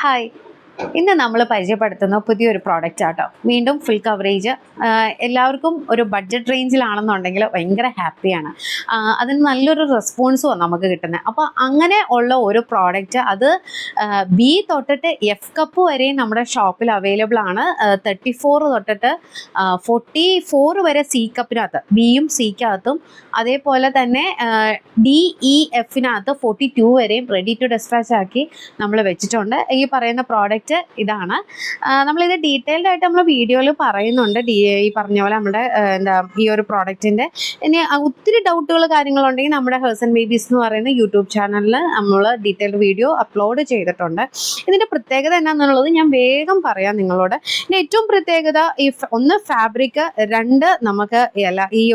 Hi, ഇന്ന് നമ്മൾ പരിചയപ്പെടുത്തുന്ന പുതിയൊരു പ്രോഡക്റ്റ് ആട്ടോ. വീണ്ടും ഫുൾ കവറേജ്. എല്ലാവർക്കും ഒരു ബഡ്ജറ്റ് റേഞ്ചിലാണെന്നുണ്ടെങ്കിൽ ഭയങ്കര ഹാപ്പിയാണ്. അതിന് നല്ലൊരു റെസ്പോൺസും നമുക്ക് കിട്ടുന്നത്. അപ്പോൾ അങ്ങനെ ഉള്ള ഒരു പ്രോഡക്റ്റ് അത് ബി തൊട്ടിട്ട് എഫ് കപ്പ് വരെയും നമ്മുടെ ഷോപ്പിൽ അവൈലബിൾ ആണ്. 34 തൊട്ടിട്ട് 44 വരെ സി കപ്പിനകത്ത്, ബിയും സിക്കകത്തും, അതേപോലെ തന്നെ ഡി ഇ എഫിനകത്ത് 42 വരെയും റെഡി ടു ഡിസ്പാച്ച് ആക്കി നമ്മൾ വെച്ചിട്ടുണ്ട്. ഈ പറയുന്ന പ്രോഡക്റ്റ് ഇതാണ്. നമ്മളിത് ഡീറ്റെയിൽഡ് ആയിട്ട് നമ്മൾ വീഡിയോയിൽ പറയുന്നുണ്ട്. ഈ പറഞ്ഞ പോലെ നമ്മുടെ ഈ ഒരു പ്രോഡക്റ്റിൻ്റെ ഇനി ഒത്തിരി ഡൗട്ടുകൾ കാര്യങ്ങളുണ്ടെങ്കിൽ നമ്മുടെ ഹേഴ്സ് ആൻഡ് ബേബീസ് എന്ന് പറയുന്ന യൂട്യൂബ് ചാനലിൽ നമ്മൾ ഡീറ്റെയിൽഡ് വീഡിയോ അപ്ലോഡ് ചെയ്തിട്ടുണ്ട്. ഇതിൻ്റെ പ്രത്യേകത എന്താണെന്നുള്ളത് ഞാൻ വേഗം പറയാം നിങ്ങളോട്. ഇതിൻ്റെ ഏറ്റവും പ്രത്യേകത ഒന്ന് ഫാബ്രിക്, രണ്ട് നമുക്ക് ഈ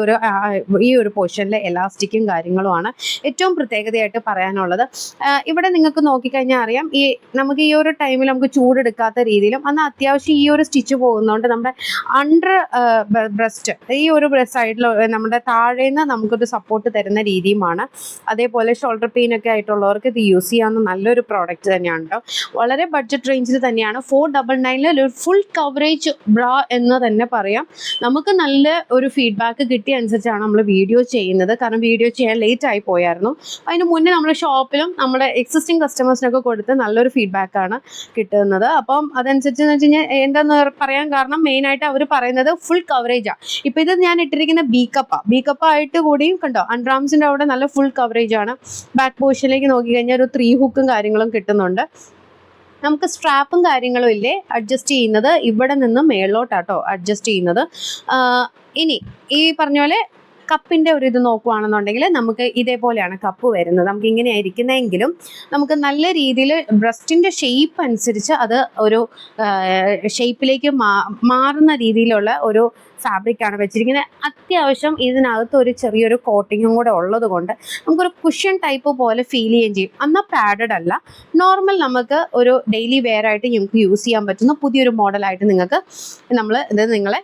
ഒരു പോർഷനിൽ എലാസ്റ്റിക്കും കാര്യങ്ങളുമാണ് ഏറ്റവും പ്രത്യേകതയായിട്ട് പറയാനുള്ളത്. ഇവിടെ നിങ്ങൾക്ക് നോക്കിക്കഴിഞ്ഞാൽ അറിയാം, നമുക്ക് ഈ ഒരു ടൈമിൽ നമുക്ക് ചൂടെടുക്കാത്ത രീതിയിലും എന്നാൽ അത്യാവശ്യം ഈ ഒരു സ്റ്റിച്ച് പോകുന്നതുകൊണ്ട് നമ്മുടെ അണ്ടർ ബ്രസ്റ്റ്, ഈ ഒരു സൈഡിൽ നമ്മുടെ താഴേന്ന് നമുക്കൊരു സപ്പോർട്ട് തരുന്ന രീതിയുമാണ്. അതേപോലെ ഷോൾഡർ പെയിൻ ഒക്കെ ആയിട്ടുള്ളവർക്ക് ഇത് യൂസ് ചെയ്യാവുന്ന നല്ലൊരു പ്രോഡക്റ്റ് തന്നെയാണ് കേട്ടോ. വളരെ ബഡ്ജറ്റ് റേഞ്ചിൽ തന്നെയാണ്. 499 ഒരു ഫുൾ കവറേജ് ബ്രാ എന്ന് തന്നെ പറയാം. നമുക്ക് നല്ല ഒരു ഫീഡ്ബാക്ക് കിട്ടിയ അനുസരിച്ചാണ് നമ്മൾ വീഡിയോ ചെയ്യുന്നത്. കാരണം വീഡിയോ ചെയ്യാൻ ലേറ്റ് ആയി പോയായിരുന്നു. അതിന് മുന്നേ നമ്മൾ ഷോപ്പിലും നമ്മുടെ എക്സിസ്റ്റിംഗ് കസ്റ്റമേഴ്സിനൊക്കെ കൊടുത്ത് നല്ലൊരു ഫീഡ്ബാക്കാണ് കിട്ടുന്നത്. അപ്പം അതനുസരിച്ച് എന്ന് വെച്ച് കഴിഞ്ഞാൽ എന്താന്ന് പറയാൻ കാരണം മെയിനായിട്ട് അവർ പറയുന്നത് ഫുൾ കവറേജാണ്. ഇപ്പം ഇത് ഞാൻ ഇട്ടിരിക്കുന്ന ബി കപ്പായിട്ട് കൂടിയും കണ്ടോ, അൺറാംസിൻ്റെ അവിടെ നല്ല ഫുൾ കവറേജ് ആണ്. ബാക്ക് പോർഷനിലേക്ക് നോക്കിക്കഴിഞ്ഞാൽ ഒരു 3 ഹുക്കും കാര്യങ്ങളും കിട്ടുന്നുണ്ട്. നമുക്ക് സ്ട്രാപ്പും കാര്യങ്ങളും ഇല്ലേ അഡ്ജസ്റ്റ് ചെയ്യുന്നത് ഇവിടെ നിന്ന് മേളിലോട്ടാട്ടോ അഡ്ജസ്റ്റ് ചെയ്യുന്നത്. ഇനി ഈ പറഞ്ഞ പോലെ കപ്പിൻ്റെ ഒരു ഇത് നോക്കുകയാണെന്നുണ്ടെങ്കിൽ നമുക്ക് ഇതേപോലെയാണ് കപ്പ് വരുന്നത്. നമുക്ക് ഇങ്ങനെയാണ് ഇരിക്കുന്നതെങ്കിലും നമുക്ക് നല്ല രീതിയിൽ ബ്രസ്റ്റിൻ്റെ ഷേപ്പ് അനുസരിച്ച് അത് ഒരു ഷേപ്പിലേക്ക് മാറുന്ന രീതിയിലുള്ള ഒരു ഫാബ്രിക്കാണ് വെച്ചിരിക്കുന്നത്. അത്യാവശ്യം ഇതിനകത്ത് ഒരു ചെറിയൊരു കോട്ടിങ്ങും കൂടെ ഉള്ളത് കൊണ്ട് നമുക്കൊരു കുഷ്യൻ ടൈപ്പ് പോലെ ഫീൽ ചെയ്യുകയും ചെയ്യും. എന്നാൽ പാഡഡ് അല്ല, നോർമൽ നമുക്ക് ഒരു ഡെയിലി വെയർ ആയിട്ട് നമുക്ക് യൂസ് ചെയ്യാൻ പറ്റുന്ന പുതിയൊരു മോഡലായിട്ട് നിങ്ങൾക്ക് നിങ്ങളെ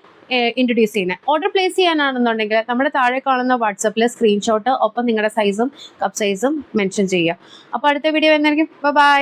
ഇൻട്രൊഡ്യൂസ് ചെയ്യുന്നത്. ഓർഡർ പ്ലേസ് ചെയ്യാനാണെന്നുണ്ടെങ്കിൽ നമ്മുടെ താഴെ കാണുന്ന വാട്സപ്പിൽ സ്ക്രീൻഷോട്ട് ഒപ്പം നിങ്ങളുടെ സൈസും കപ്പ് സൈസും മെൻഷൻ ചെയ്യുക. അപ്പോൾ അടുത്ത വീഡിയോ വരുന്നതായിരിക്കും. ബൈ.